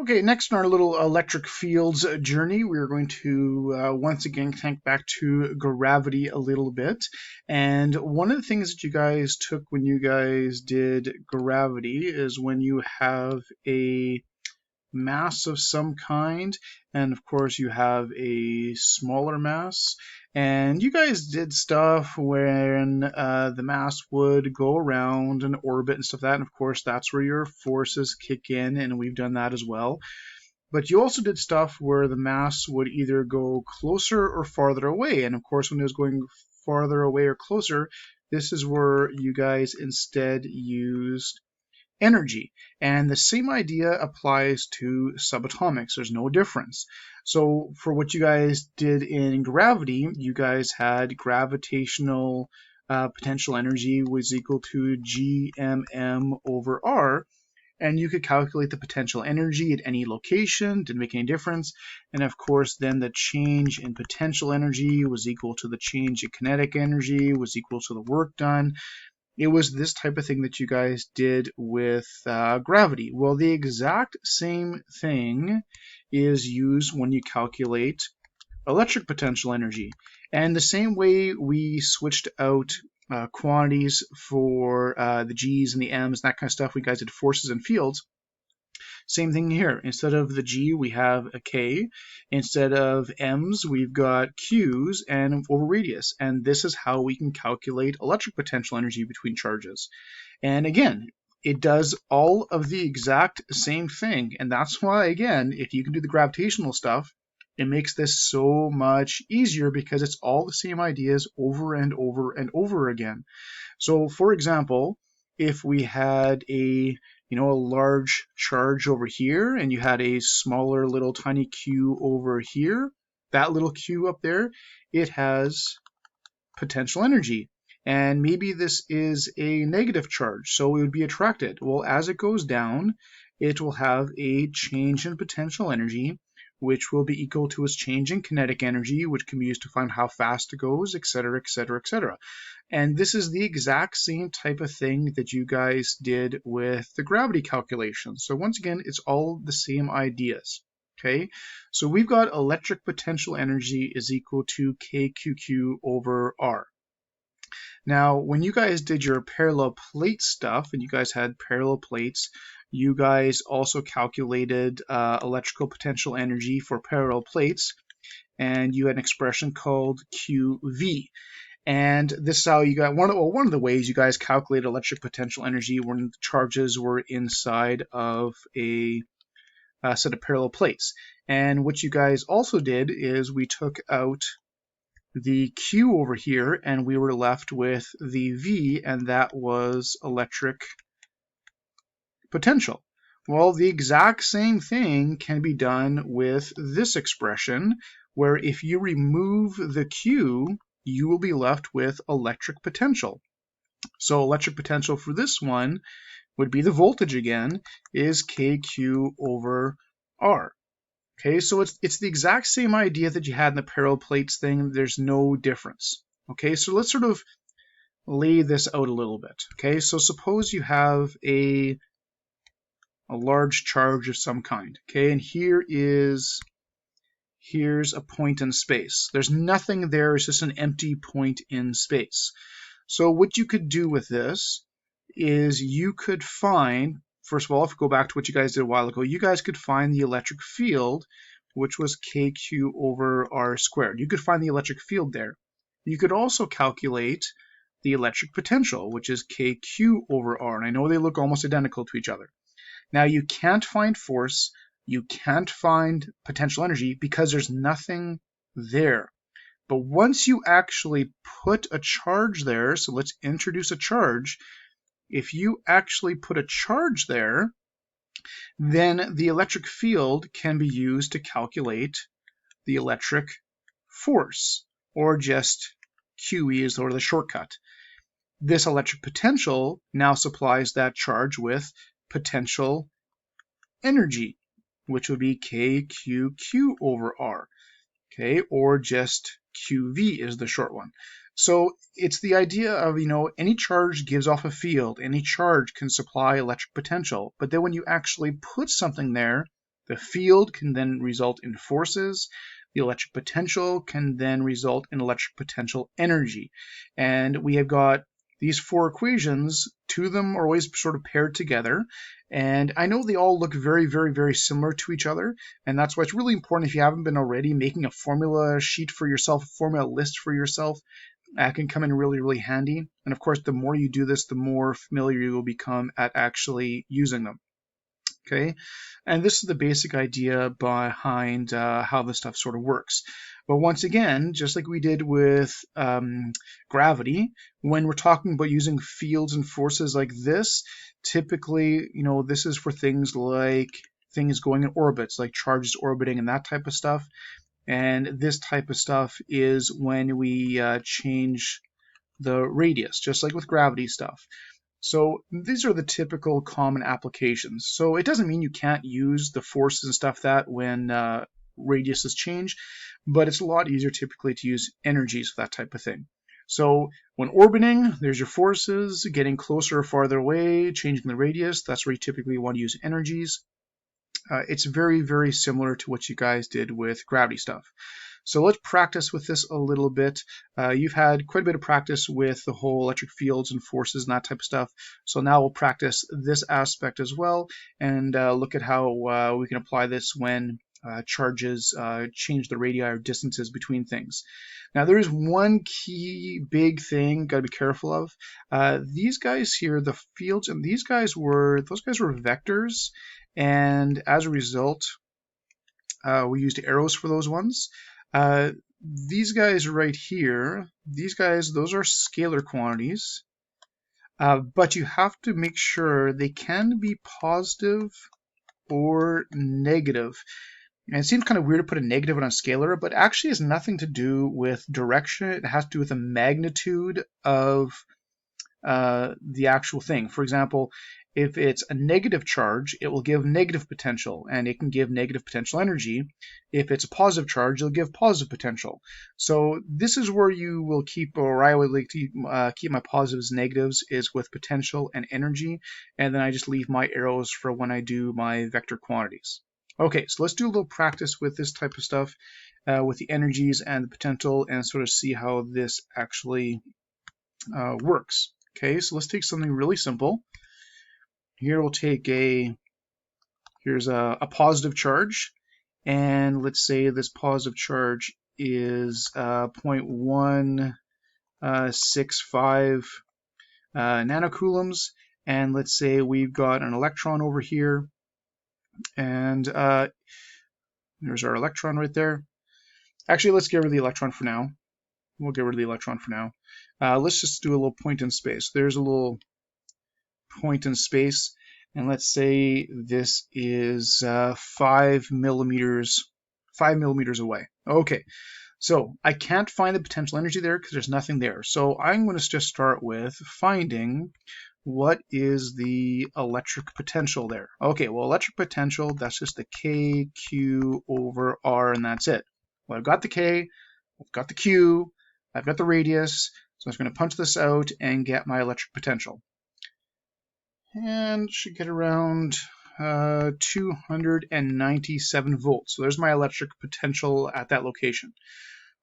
Okay, next in our little electric fields journey, we're going to once again think back to gravity a little bit. And one of the things that you guys took when you guys did gravity is when you have a mass of some kind, and of course you have a smaller mass, and you guys did stuff when the mass would go around and orbit and stuff like that, and of course that's where your forces kick in, and we've done that as well. But you also did stuff where the mass would either go closer or farther away, and of course when it was going farther away or closer, this is where you guys instead used energy. And the same idea applies to subatomics. There's no difference. So for what you guys did in gravity, you guys had gravitational potential energy was equal to gmm over r. And you could calculate the potential energy at any location, didn't make any difference. And of course, then the change in potential energy was equal to the change in kinetic energy, was equal to the work done. It was this type of thing that you guys did with gravity. Well, the exact same thing is used when you calculate electric potential energy. And the same way we switched out quantities for the G's and the M's, and that kind of stuff, we guys did forces and fields. Same thing here. Instead of the G, we have a K. Instead of M's, we've got Q's and over radius. And this is how we can calculate electric potential energy between charges. And again, it does all of the exact same thing. And that's why, again, if you can do the gravitational stuff, it makes this so much easier because it's all the same ideas over and over and over again. So, for example, if we had a large charge over here, and you had a smaller little tiny q over here, that little q up there, it has potential energy. And maybe this is a negative charge, so it would be attracted. Well, as it goes down, it will have a change in potential energy, which will be equal to its change in kinetic energy, which can be used to find how fast it goes, etc., etc., etc. And this is the exact same type of thing that you guys did with the gravity calculations. So once again, it's all the same ideas. Okay, so we've got electric potential energy is equal to KQQ over R. Now, when you guys did your parallel plate stuff, and you guys had parallel plates, you guys also calculated electrical potential energy for parallel plates, and you had an expression called QV. And this is how you got one of the ways you guys calculate electric potential energy when the charges were inside of a set of parallel plates. And what you guys also did is we took out the Q over here and we were left with the V, and that was electric potential. Well, the exact same thing can be done with this expression, where if you remove the Q, you will be left with electric potential. So electric potential for this one would be the voltage again, is KQ over R. Okay, so it's the exact same idea that you had in the parallel plates thing. There's no difference. Okay, so let's sort of lay this out a little bit. Okay, so suppose you have a large charge of some kind. Okay, and here's a point in space. There's nothing there, it's just an empty point in space. So what you could do with this is you could find, first of all, if we go back to what you guys did a while ago, you guys could find the electric field, which was KQ over R squared. You could find the electric field there. You could also calculate the electric potential, which is KQ over R. And I know they look almost identical to each other. Now you can't find force, you can't find potential energy because there's nothing there. But once you actually put a charge there, so let's introduce a charge. If you actually put a charge there, then the electric field can be used to calculate the electric force, or just QE is sort of the shortcut. This electric potential now supplies that charge with potential energy, which would be KQQ over R, okay, or just QV is the short one. So it's the idea of, any charge gives off a field, any charge can supply electric potential, but then when you actually put something there, The field can then result in forces. The electric potential can then result in electric potential energy. And we have got these four equations. Two of them are always sort of paired together. And I know they all look very, very, very similar to each other. And that's why it's really important, if you haven't been already, making a formula sheet for yourself, a formula list for yourself. Can come in really, really handy. And of course, the more you do this, the more familiar you will become at actually using them. Okay, and this is the basic idea behind how this stuff sort of works. But once again, just like we did with gravity, when we're talking about using fields and forces like this, typically, this is for things like things going in orbits, like charges orbiting and that type of stuff. And this type of stuff is when we change the radius, just like with gravity stuff. So these are the typical common applications. So it doesn't mean you can't use the forces and stuff that when radiuses change, but it's a lot easier typically to use energies for that type of thing. So when orbiting, there's your forces, getting closer or farther away, changing the radius, that's where you typically want to use energies. It's very, very similar to what you guys did with gravity stuff. So let's practice with this a little bit. You've had quite a bit of practice with the whole electric fields and forces and that type of stuff. So now we'll practice this aspect as well and look at how we can apply this when charges change the radii or distances between things. Now there is one key big thing got to be careful of. These guys here, the fields, and those guys were vectors, and as a result, we used arrows for those ones. These guys right here, those are scalar quantities, but you have to make sure they can be positive or negative. And it seems kind of weird to put a negative on a scalar, but actually has nothing to do with direction. It has to do with the magnitude of the actual thing. For example, if it's a negative charge, it will give negative potential, and it can give negative potential energy. If it's a positive charge, it'll give positive potential. So this is where you will keep, or I would like to keep my positives and negatives, is with potential and energy, and then I just leave my arrows for when I do my vector quantities. Okay, so let's do a little practice with this type of stuff, with the energies and the potential, and sort of see how this actually works. Okay, so let's take something really simple. Here we'll take here's a positive charge, and let's say this positive charge is 0.165 nanocoulombs, and let's say we've got an electron over here, and there's our electron right there. Actually, let's get rid of the electron for now. We'll get rid of the electron for now. Let's just do a little point in space. There's a little point in space, and let's say this is 5 millimeters away. Okay, so I can't find the potential energy there because there's nothing there. So I'm going to just start with finding what is the electric potential there. Okay, well, electric potential, that's just the K, Q over R, and that's it. Well, I've got the K, I've got the Q, I've got the radius, so I'm just going to punch this out and get my electric potential. And should get around 297 volts. So there's my electric potential at that location.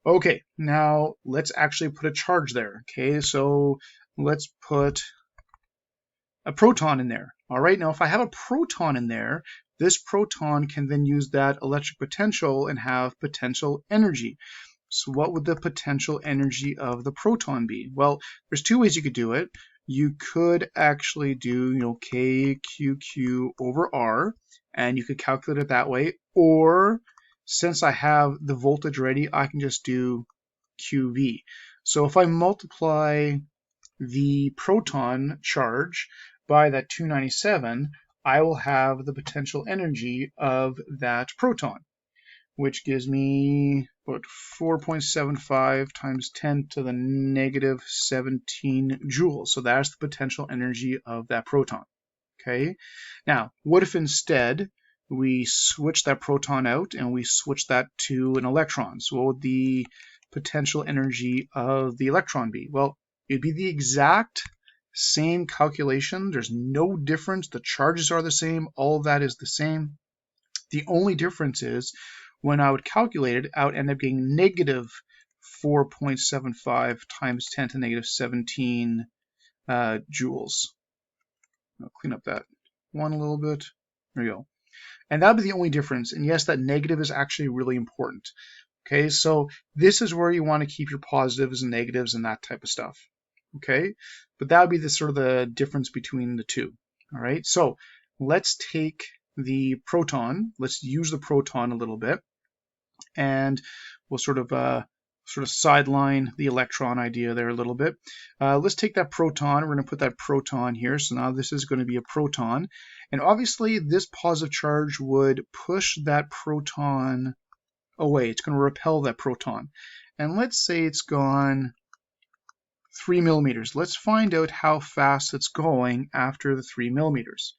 Okay, now let's actually put a charge there. Okay, so let's put a proton in there. All right, now if I have a proton in there, this proton can then use that electric potential and have potential energy. So what would the potential energy of the proton be? Well, there's two ways you could do it. You could actually do, KQQ over R, and you could calculate it that way. Or since I have the voltage ready, I can just do QV. So if I multiply the proton charge by that 297, I will have the potential energy of that proton, which gives me about 4.75 times 10 to the negative 17 joules. So that's the potential energy of that proton. Okay. Now, what if instead we switch that proton out and we switch that to an electron? So what would the potential energy of the electron be? Well, it'd be the exact same calculation. There's no difference. The charges are the same. All of that is the same. The only difference is when I would calculate it, I would end up getting negative 4.75 times 10 to the negative 17 joules. I'll clean up that one a little bit. There you go. And that would be the only difference. And yes, that negative is actually really important. Okay, so this is where you want to keep your positives and negatives and that type of stuff. Okay, but that would be the sort of the difference between the two. All right, so let's take the proton. Let's use the proton a little bit, and we'll sort of sideline the electron idea there a little bit. Let's take that proton. We're going to put that proton here. So now this is going to be a proton. And obviously this positive charge would push that proton away. It's going to repel that proton. And let's say it's gone 3 millimeters. Let's find out how fast it's going after the 3 millimeters.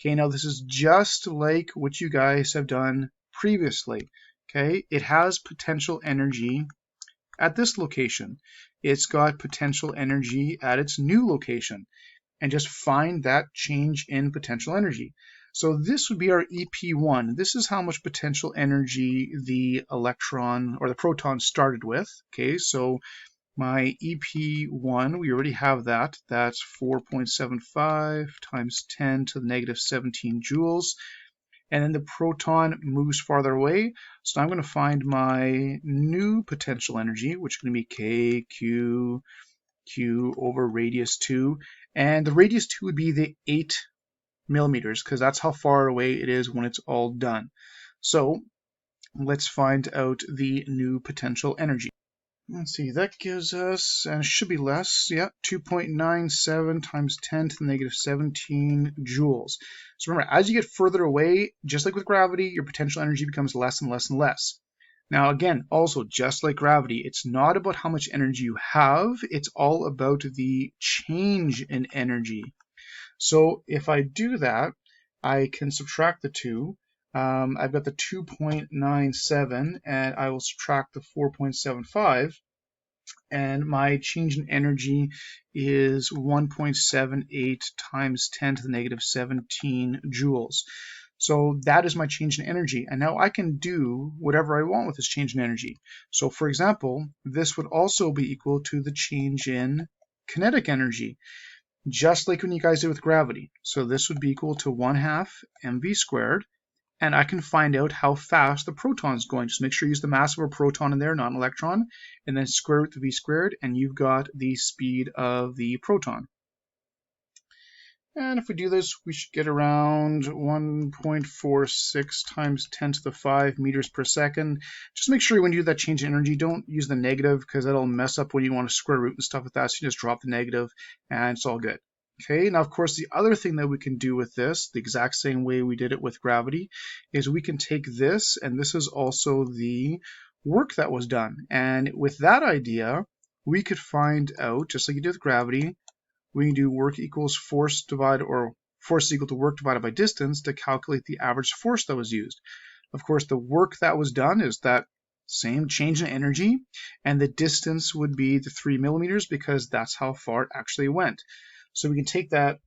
Okay, now this is just like what you guys have done previously. Okay, it has potential energy at this location. It's got potential energy at its new location. And just find that change in potential energy. So this would be our EP1. This is how much potential energy the electron or the proton started with. Okay, so my EP1, we already have that. That's 4.75 times 10 to the negative 17 joules. And then the proton moves farther away. So I'm going to find my new potential energy, which is going to be Q over radius 2. And the radius 2 would be the 8 millimeters, because that's how far away it is when it's all done. So let's find out the new potential energy. Let's see, that gives us, and it should be less, yeah, 2.97 times 10 to the negative 17 joules. So remember, as you get further away, just like with gravity, your potential energy becomes less and less and less. Now again, also just like gravity, it's not about how much energy you have, it's all about the change in energy. So if I do that, I can subtract the two. I've got the 2.97 and I will subtract the 4.75, and my change in energy is 1.78 times 10 to the negative 17 joules. So that is my change in energy, and now I can do whatever I want with this change in energy. So for example, this would also be equal to the change in kinetic energy, just like when you guys did with gravity. So this would be equal to 1/2 mv squared, and I can find out how fast the proton is going. Just make sure you use the mass of a proton in there, not an electron, and then square root the v squared, and you've got the speed of the proton. And if we do this, we should get around 1.46 times 10 to the 5 meters per second. Just make sure when you do that change in energy, don't use the negative, because that'll mess up when you want to square root and stuff like that. So you just drop the negative, and it's all good. Okay, now of course the other thing that we can do with this, the exact same way we did it with gravity, is we can take this, and this is also the work that was done. And with that idea, we could find out, just like you did with gravity, we can do work equals force divided, or force is equal to work divided by distance to calculate the average force that was used. Of course, the work that was done is that same change in energy, and the distance would be the 3 millimeters, because that's how far it actually went. So we can take that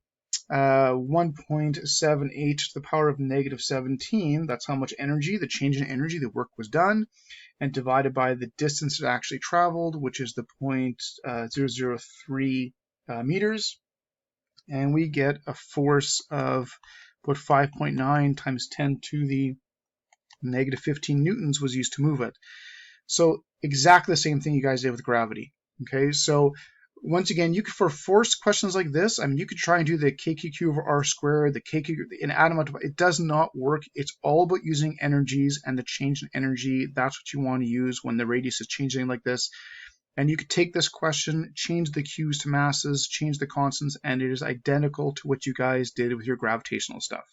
1.78 to the power of negative 17, that's how much energy, the change in energy, the work was done, and divided by the distance it actually traveled, which is the 0.003 meters, and we get a force of about 5.9 times 10 to the negative 15 newtons was used to move it. So exactly the same thing you guys did with gravity. Okay, so once again, you could, for force questions like this, I mean, you could try and do the kqq over r squared, the kq in atom. It does not work. It's all about using energies and the change in energy. That's what you want to use when the radius is changing like this. And you could take this question, change the q's to masses, change the constants, and it is identical to what you guys did with your gravitational stuff.